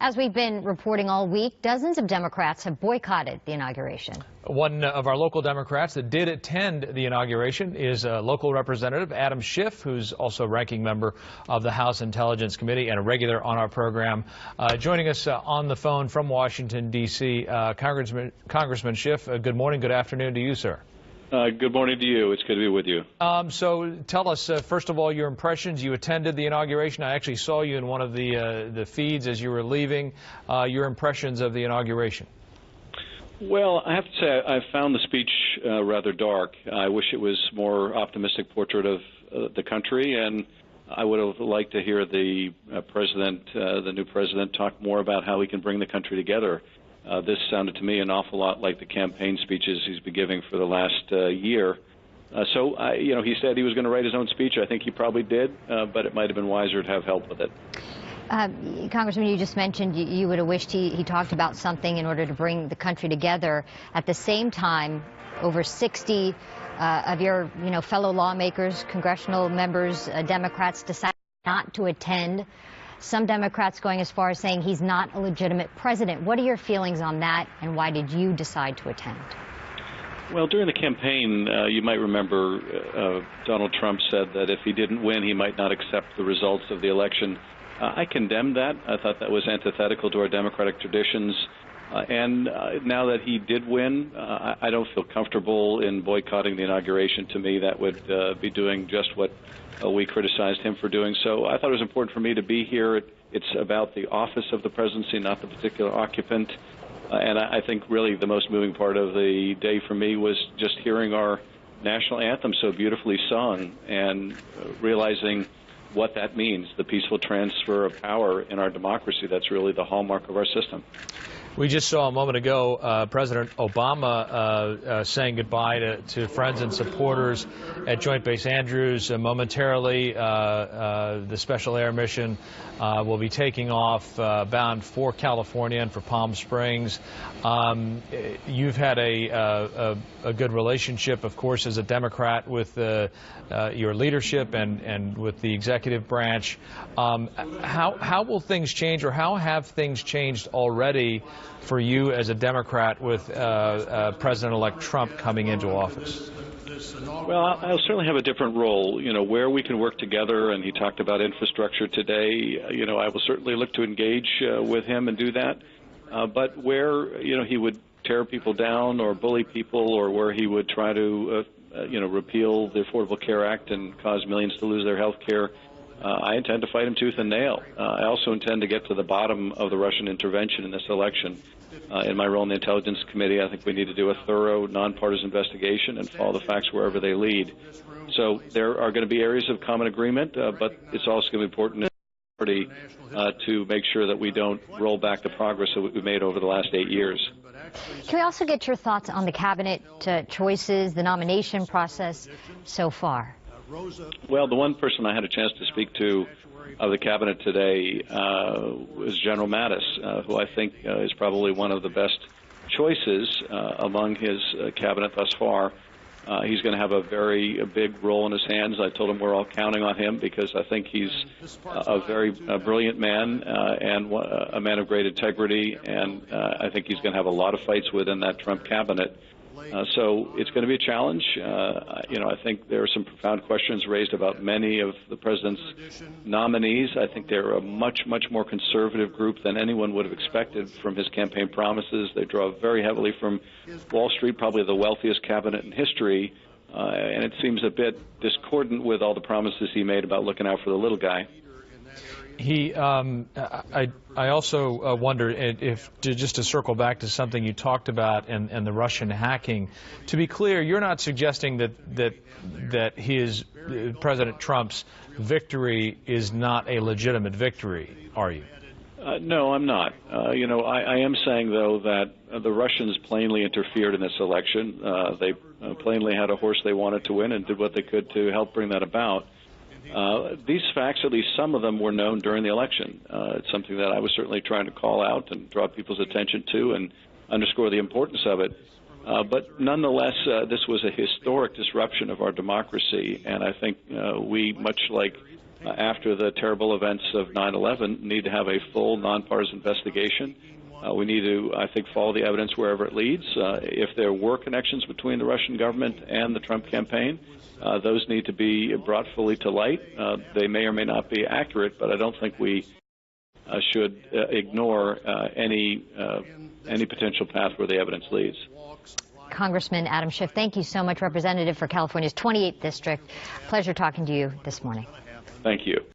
As we've been reporting all week, dozens of Democrats have boycotted the inauguration. One of our local Democrats that did attend the inauguration is local Representative Adam Schiff, who's also a ranking member of the House Intelligence Committee and a regular on our program. Joining us on the phone from Washington, D.C., Congressman Schiff, good morning, good afternoon to you, sir. Good morning to you. It's good to be with you. So tell us, first of all, your impressions. You attended the inauguration. I actually saw you in one of the feeds as you were leaving. Your impressions of the inauguration. Well, I have to say I found the speech rather dark. I wish it was more optimistic portrait of the country, and I would have liked to hear the new president, talk more about how we can bring the country together. This sounded to me an awful lot like the campaign speeches he's been giving for the last year. He said he was going to write his own speech. I think he probably did, but it might have been wiser to have help with it. Congressman, you just mentioned you would have wished he talked about something in order to bring the country together. At the same time, over 60 of your fellow lawmakers, congressional members, Democrats decided not to attend. Some Democrats going as far as saying he's not a legitimate president. What are your feelings on that, and why did you decide to attend? Well, during the campaign, you might remember Donald Trump said that if he didn't win, he might not accept the results of the election. I condemned that. I thought that was antithetical to our democratic traditions. Now that he did win, I don't feel comfortable in boycotting the inauguration. To me, that would be doing just what we criticized him for doing. So I thought it was important for me to be here. It's about the office of the presidency, not the particular occupant. And I think really the most moving part of the day for me was just hearing our national anthem so beautifully sung and realizing what that means, the peaceful transfer of power in our democracy. That's really the hallmark of our system. We just saw a moment ago President Obama saying goodbye to friends and supporters at Joint Base Andrews. Momentarily, the Special Air Mission will be taking off bound for California and for Palm Springs. You've had a good relationship, of course, as a Democrat with your leadership and with the executive branch. How will things change, or how have things changed already for you as a Democrat with President-elect Trump coming into office? Well, I'll certainly have a different role, where we can work together, and he talked about infrastructure today. I will certainly look to engage with him and do that. But where, he would tear people down or bully people, or where he would try to, repeal the Affordable Care Act and cause millions to lose their health care, I intend to fight him tooth and nail. I also intend to get to the bottom of the Russian intervention in this election. In my role in the Intelligence Committee, I think we need to do a thorough, nonpartisan investigation and follow the facts wherever they lead. So there are going to be areas of common agreement, but it's also going to be important to make sure that we don't roll back the progress that we've made over the last 8 years. Can we also get your thoughts on the cabinet choices, the nomination process so far? Well, the one person I had a chance to speak to of the cabinet today was General Mattis, who I think is probably one of the best choices among his cabinet thus far. He's going to have a very big role in his hands. I told him we're all counting on him because I think he's a very brilliant man and a man of great integrity, and I think he's going to have a lot of fights within that Trump cabinet. So it's going to be a challenge. I think there are some profound questions raised about many of the president's nominees. I think they're a much, much more conservative group than anyone would have expected from his campaign promises. They draw very heavily from Wall Street, probably the wealthiest cabinet in history, and it seems a bit discordant with all the promises he made about looking out for the little guy. I also wonder if, just to circle back to something you talked about and the Russian hacking. To be clear, you're not suggesting that his President Trump's victory is not a legitimate victory, are you? No, I'm not. I am saying, though, that the Russians plainly interfered in this election. They plainly had a horse they wanted to win and did what they could to help bring that about. These facts, at least some of them, were known during the election. It's something that I was certainly trying to call out and draw people's attention to and underscore the importance of it. But nonetheless, this was a historic disruption of our democracy, and I think we, much like after the terrible events of 9/11 need to have a full nonpartisan investigation. We need to, I think, follow the evidence wherever it leads. If there were connections between the Russian government and the Trump campaign, those need to be brought fully to light. They may or may not be accurate, but I don't think we should ignore any potential path where the evidence leads. Congressman Adam Schiff, thank you so much, representative for California's 28th District. Pleasure talking to you this morning. Thank you.